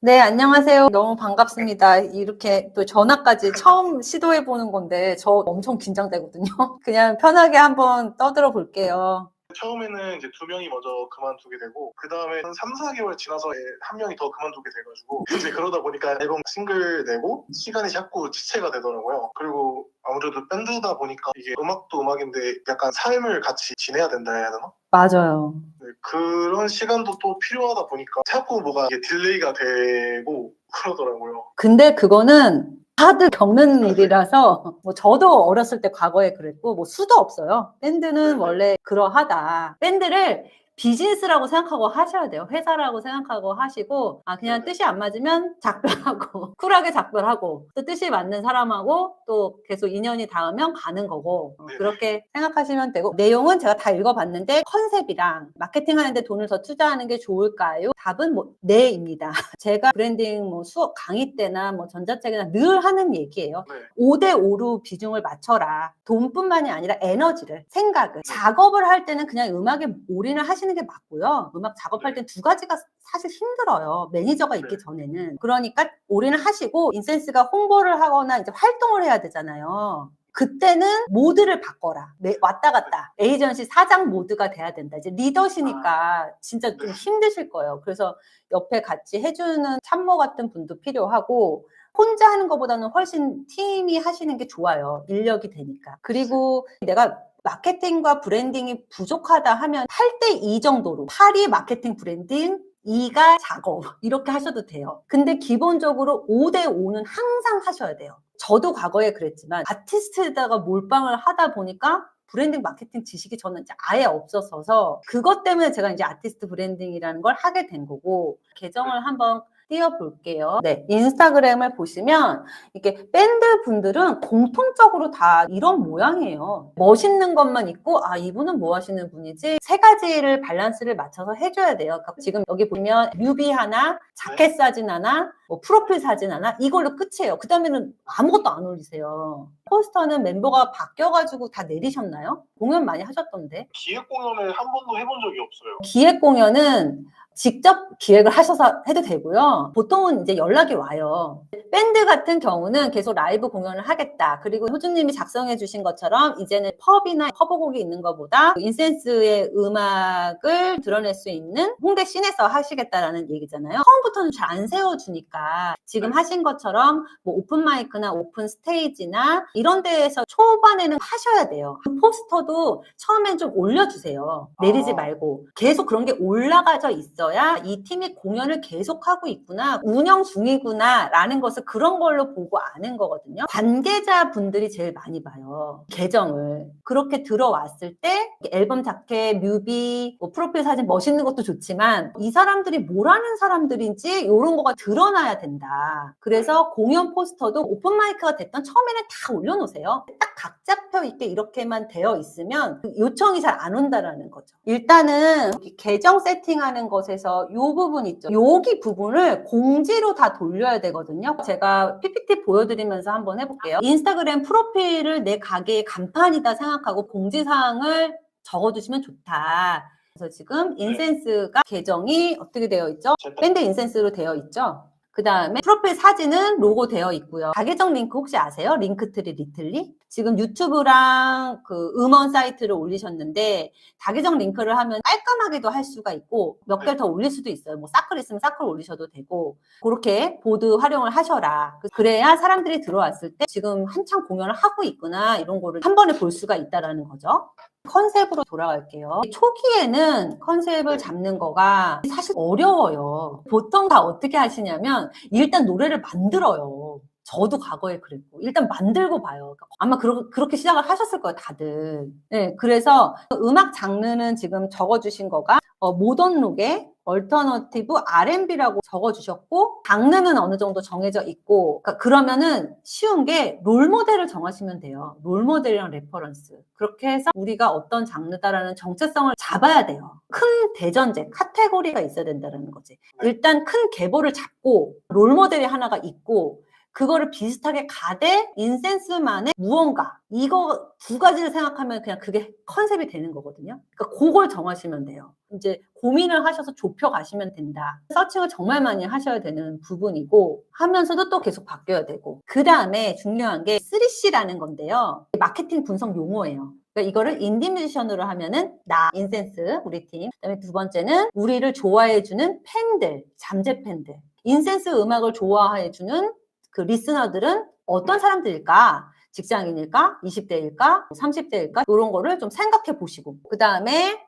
네, 안녕하세요. 너무 반갑습니다. 이렇게 또 전화까지 처음 시도해보는 건데, 저 엄청 긴장되거든요. 그냥 편하게 한번 떠들어 볼게요. 처음에는 이제 두 명이 먼저 그만두게 되고, 그 다음에 한 3, 4개월 지나서 한 명이 더 그만두게 돼가지고, 이제 그러다 보니까 앨범 싱글 내고 시간이 자꾸 지체가 되더라고요. 그리고 아무래도 밴드다 보니까 이게 음악도 음악인데 약간 삶을 같이 지내야 된다 해야 되나? 맞아요. 네, 그런 시간도 또 필요하다 보니까 자꾸 뭐가 이게 딜레이가 되고 그러더라고요. 근데 그거는 다들 겪는 일이라서, 뭐 저도 어렸을 때 과거에 그랬고, 뭐 수도 없어요. 밴드는 네네. 원래 그러하다. 밴드를 비즈니스라고 생각하고 하셔야 돼요. 회사라고 생각하고 하시고, 그냥 네네. 뜻이 안 맞으면 작별하고, 쿨하게 작별하고, 또 뜻이 맞는 사람하고 또 계속 인연이 닿으면 가는 거고, 네네. 그렇게 생각하시면 되고, 내용은 제가 다 읽어봤는데, 컨셉이랑 마케팅 하는데 돈을 더 투자하는 게 좋을까요? 답은 뭐, 네입니다. 제가 브랜딩 뭐 수업 강의 때나 뭐 전자책이나 늘 하는 얘기예요. 네. 5대5로 비중을 맞춰라. 돈뿐만이 아니라 에너지를, 생각을. 작업을 할 때는 그냥 음악에 올인을 하시는 게 맞고요. 음악 작업할 땐 두 가지가 사실 힘들어요. 매니저가 있기 전에는. 그러니까 올인을 하시고 인센스가 홍보를 하거나 이제 활동을 해야 되잖아요. 그때는 모드를 바꿔라. 왔다 갔다. 에이전시 사장 모드가 돼야 된다. 이제 리더시니까 진짜 좀 힘드실 거예요. 그래서 옆에 같이 해주는 참모 같은 분도 필요하고, 혼자 하는 것보다는 훨씬 팀이 하시는 게 좋아요. 인력이 되니까. 그리고 내가 마케팅과 브랜딩이 부족하다 하면 8대2 정도로 8이 마케팅 브랜딩, 2가 작업 이렇게 하셔도 돼요. 근데 기본적으로 5대5는 항상 하셔야 돼요. 저도 과거에 그랬지만 아티스트에다가 몰빵을 하다 보니까 브랜딩 마케팅 지식이 저는 이제 아예 없었어서 그것 때문에 제가 이제 아티스트 브랜딩이라는 걸 하게 된 거고, 계정을 한번 띄워볼게요. 네, 인스타그램을 보시면 이게 밴드 분들은 공통적으로 다 이런 모양이에요. 멋있는 것만 있고, 이분은 뭐 하시는 분이지? 세 가지를 밸런스를 맞춰서 해줘야 돼요. 그러니까 지금 여기 보면 뮤비 하나, 자켓 사진 하나, 뭐 프로필 사진 하나, 이걸로 끝이에요. 그 다음에는 아무것도 안 올리세요. 포스터는 멤버가 바뀌어가지고 다 내리셨나요? 공연 많이 하셨던데. 기획 공연을 한 번도 해본 적이 없어요. 기획 공연은 직접 기획을 하셔서 해도 되고요. 보통은 이제 연락이 와요. 밴드 같은 경우는 계속 라이브 공연을 하겠다. 그리고 호주님이 작성해 주신 것처럼 이제는 펍이나 커버곡이 있는 것보다 인센스의 음악을 드러낼 수 있는 홍대 씬에서 하시겠다라는 얘기잖아요. 처음부터는 잘 안 세워주니까 지금 하신 것처럼 뭐 오픈 마이크나 오픈 스테이지나 이런 데에서 초반에는 하셔야 돼요. 그 포스터도 처음엔 좀 올려주세요. 내리지 말고. 계속 그런 게 올라가져 있어야 이 팀이 공연을 계속하고 있구나, 운영 중이구나 라는 것을 그런 걸로 보고 아는 거거든요. 관계자분들이 제일 많이 봐요. 계정을. 그렇게 들어왔을 때 앨범 자켓, 뮤비, 뭐 프로필 사진 멋있는 것도 좋지만 이 사람들이 뭘 하는 사람들인지 이런 거가 드러나야 된다. 그래서 공연 포스터도 오픈 마이크가 됐던 처음에는 다 올려놓으세요. 딱 각 잡혀 있게 이렇게만 되어 있으면 요청이 잘 안 온다라는 거죠. 일단은 계정 세팅하는 것에서 이 부분 있죠. 여기 부분을 공지로 다 돌려야 되거든요. 제가 PPT 보여드리면서 한번 해볼게요. 인스타그램 프로필을 내 가게의 간판이다 생각하고 공지사항을 적어두시면 좋다. 그래서 지금 인센스가 계정이 어떻게 되어 있죠? 밴드 인센스로 되어 있죠. 그 다음에 프로필 사진은 로고 되어 있고요. 다계정 링크 혹시 아세요? 링크트리 리틀리? 지금 유튜브랑 그 음원 사이트를 올리셨는데 다계정 링크를 하면 깔끔하게도 할 수가 있고 몇 개를 더 올릴 수도 있어요. 뭐 사클 있으면 사클 올리셔도 되고, 그렇게 보드 활용을 하셔라. 그래야 사람들이 들어왔을 때 지금 한창 공연을 하고 있구나 이런 거를 한 번에 볼 수가 있다라는 거죠. 컨셉으로 돌아갈게요. 초기에는 컨셉을 잡는 거가 사실 어려워요. 보통 다 어떻게 하시냐면 일단 노래를 만들어요. 저도 과거에 그랬고 일단 만들고 봐요. 아마 그렇게 시작을 하셨을 거예요, 다들. 네, 그래서 음악 장르는 지금 적어주신 거가 모던 록에 얼터너티브 R&B라고 적어주셨고, 장르는 어느 정도 정해져 있고, 그러면은 쉬운 게 롤모델을 정하시면 돼요. 롤모델이랑 레퍼런스. 그렇게 해서 우리가 어떤 장르다라는 정체성을 잡아야 돼요. 큰 대전제, 카테고리가 있어야 된다는 거지. 일단 큰 계보를 잡고 롤모델이 하나가 있고, 그거를 비슷하게 가되 인센스만의 무언가, 이거 두 가지를 생각하면 그냥 그게 컨셉이 되는 거거든요. 그러니까 그걸 정하시면 돼요. 이제 고민을 하셔서 좁혀 가시면 된다. 서칭을 정말 많이 하셔야 되는 부분이고 하면서도 또 계속 바뀌어야 되고, 그 다음에 중요한 게 3C라는 건데요. 마케팅 분석 용어예요. 그러니까 이거를 인디 뮤지션으로 하면은 나, 인센스, 우리 팀. 그다음에 두 번째는 우리를 좋아해주는 팬들, 잠재 팬들. 인센스 음악을 좋아해주는 그 리스너들은 어떤 사람들일까? 직장인일까? 20대일까? 30대일까? 이런 거를 좀 생각해 보시고. 그 다음에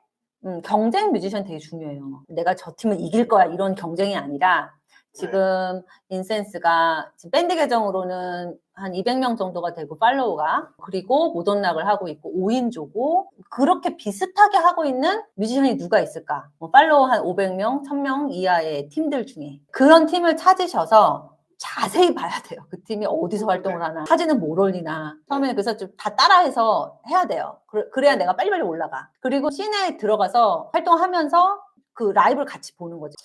경쟁 뮤지션 되게 중요해요. 내가 저 팀을 이길 거야 이런 경쟁이 아니라 지금 인센스가 지금 밴드 계정으로는 한 200명 정도가 되고 팔로우가, 그리고 모던락을 하고 있고 5인조고, 그렇게 비슷하게 하고 있는 뮤지션이 누가 있을까? 뭐 팔로우 한 500명, 1000명 이하의 팀들 중에 그런 팀을 찾으셔서 자세히 봐야 돼요. 그 팀이 어디서 활동을 하나, 사진은 뭘 올리나. 처음에는 그래서 좀 다 따라해서 해야 돼요. 그래야 내가 빨리빨리 올라가. 그리고 씬에 들어가서 활동하면서 그 라이브를 같이 보는 거지.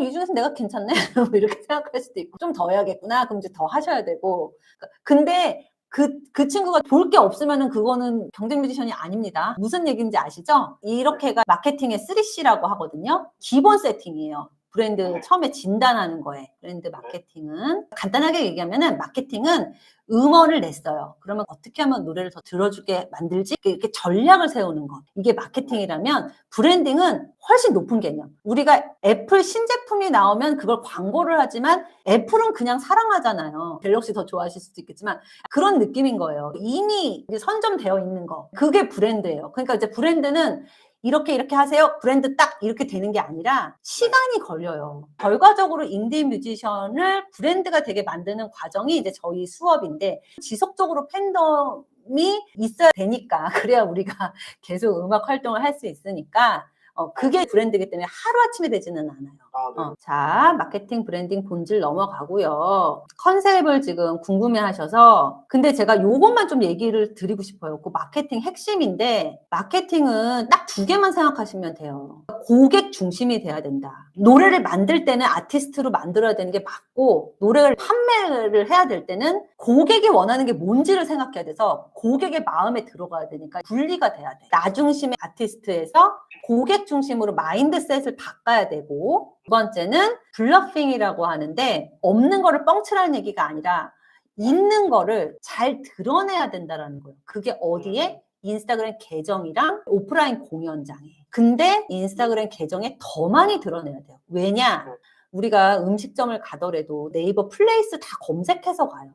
이 중에서 내가 괜찮네? 이렇게 생각할 수도 있고, 좀 더 해야겠구나. 그럼 이제 더 하셔야 되고. 근데 그 친구가 볼 게 없으면은 그거는 경쟁 뮤지션이 아닙니다. 무슨 얘기인지 아시죠? 이렇게가 마케팅의 3C라고 하거든요. 기본 세팅이에요. 브랜드 처음에 진단하는 거예요. 브랜드 마케팅은. 간단하게 얘기하면은 마케팅은 음원을 냈어요. 그러면 어떻게 하면 노래를 더 들어주게 만들지? 이렇게 전략을 세우는 것. 이게 마케팅이라면 브랜딩은 훨씬 높은 개념. 우리가 애플 신제품이 나오면 그걸 광고를 하지만 애플은 그냥 사랑하잖아요. 갤럭시 더 좋아하실 수도 있겠지만 그런 느낌인 거예요. 이미 선점되어 있는 거. 그게 브랜드예요. 그러니까 이제 브랜드는 이렇게 하세요. 브랜드 딱 이렇게 되는 게 아니라 시간이 걸려요. 결과적으로 인디 뮤지션을 브랜드가 되게 만드는 과정이 이제 저희 수업인데, 지속적으로 팬덤이 있어야 되니까, 그래야 우리가 계속 음악 활동을 할 수 있으니까 그게 브랜드이기 때문에 하루아침에 되지는 않아요. 자, 마케팅 브랜딩 본질 넘어가고요. 컨셉을 지금 궁금해 하셔서, 근데 제가 요것만 좀 얘기를 드리고 싶어요. 그 마케팅 핵심인데, 마케팅은 딱 두 개만 생각하시면 돼요. 고객 중심이 돼야 된다. 노래를 만들 때는 아티스트로 만들어야 되는 게 맞고, 노래를 판매를 해야 될 때는 고객이 원하는 게 뭔지를 생각해야 돼서 고객의 마음에 들어가야 되니까 분리가 돼야 돼. 나 중심의 아티스트에서 고객 중심으로 마인드셋을 바꿔야 되고, 두 번째는 블러핑이라고 하는데, 없는 거를 뻥치라는 얘기가 아니라 있는 거를 잘 드러내야 된다는 거예요. 그게 어디에? 인스타그램 계정이랑 오프라인 공연장에. 근데 인스타그램 계정에 더 많이 드러내야 돼요. 왜냐? 우리가 음식점을 가더라도 네이버 플레이스 다 검색해서 가요.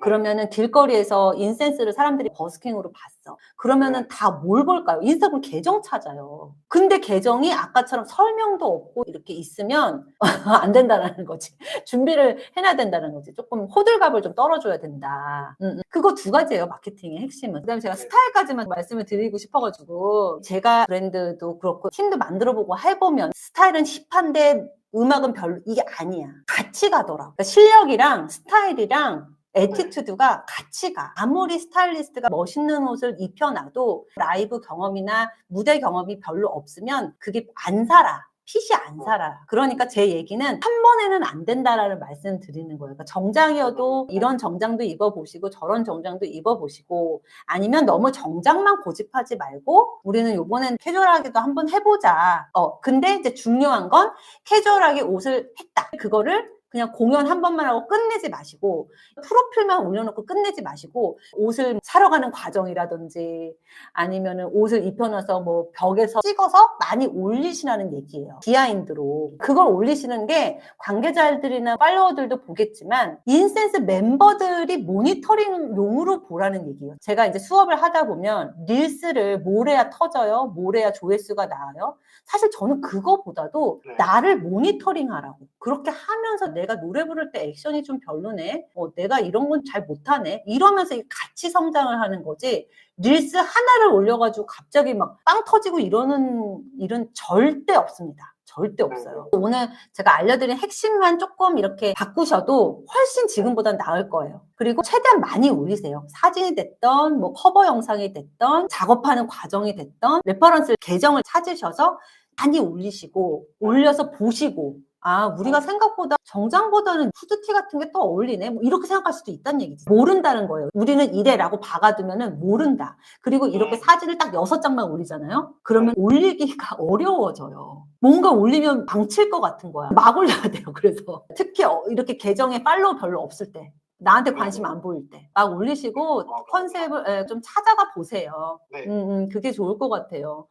그러면은 길거리에서 인센스를 사람들이 버스킹으로 봤어. 그러면은 다 뭘 볼까요? 인스타그램 계정 찾아요. 근데 계정이 아까처럼 설명도 없고 이렇게 있으면 안 된다는 거지. 준비를 해놔야 된다는 거지. 조금 호들갑을 좀 떨어줘야 된다. 그거 두 가지예요, 마케팅의 핵심은. 그다음에 제가 스타일까지만 말씀을 드리고 싶어가지고, 제가 브랜드도 그렇고 팀도 만들어보고 해보면 스타일은 힙한데 음악은 별로 이게 아니야. 같이 가더라고. 그러니까 실력이랑 스타일이랑 애티튜드가 같이 가. 아무리 스타일리스트가 멋있는 옷을 입혀놔도 라이브 경험이나 무대 경험이 별로 없으면 그게 안 살아. 핏이 안 살아. 그러니까 제 얘기는 한 번에는 안 된다라는 말씀 드리는 거예요. 그러니까 정장이어도 이런 정장도 입어보시고 저런 정장도 입어보시고, 아니면 너무 정장만 고집하지 말고 우리는 요번엔 캐주얼하게도 한번 해보자. 근데 이제 중요한 건 캐주얼하게 옷을 했다. 그거를 그냥 공연 한 번만 하고 끝내지 마시고, 프로필만 올려놓고 끝내지 마시고, 옷을 사러 가는 과정이라든지 아니면은 옷을 입혀놔서 뭐 벽에서 찍어서 많이 올리시라는 얘기예요. 비하인드로. 그걸 올리시는 게 관계자들이나 팔로워들도 보겠지만 인센스 멤버들이 모니터링용으로 보라는 얘기예요. 제가 이제 수업을 하다 보면 릴스를 뭘 해야 터져요? 뭘 해야 조회수가 나와요? 사실 저는 그거보다도 나를 모니터링하라고. 그렇게 하면서 내가 노래 부를 때 액션이 좀 별로네. 내가 이런 건 잘 못하네. 이러면서 같이 성장을 하는 거지. 릴스 하나를 올려가지고 갑자기 막 빵 터지고 이러는 일은 절대 없습니다. 절대 없어요. 오늘 제가 알려드린 핵심만 조금 이렇게 바꾸셔도 훨씬 지금보다 나을 거예요. 그리고 최대한 많이 올리세요. 사진이 됐던 뭐 커버 영상이 됐던 작업하는 과정이 됐던 레퍼런스 계정을 찾으셔서 많이 올리시고, 올려서 보시고, 아, 우리가 생각보다 정장보다는 후드티 같은 게 더 어울리네. 뭐 이렇게 생각할 수도 있다는 얘기지. 모른다는 거예요. 우리는 이래라고 박아두면은 모른다. 그리고 이렇게 사진을 딱 6장만 올리잖아요. 그러면 올리기가 어려워져요. 뭔가 올리면 망칠 것 같은 거야. 막 올려야 돼요. 그래서 특히 이렇게 계정에 팔로우 별로 없을 때. 나한테 관심 안 보일 때 막 올리시고 컨셉을 좀 찾아가 보세요. 네. 그게 좋을 것 같아요.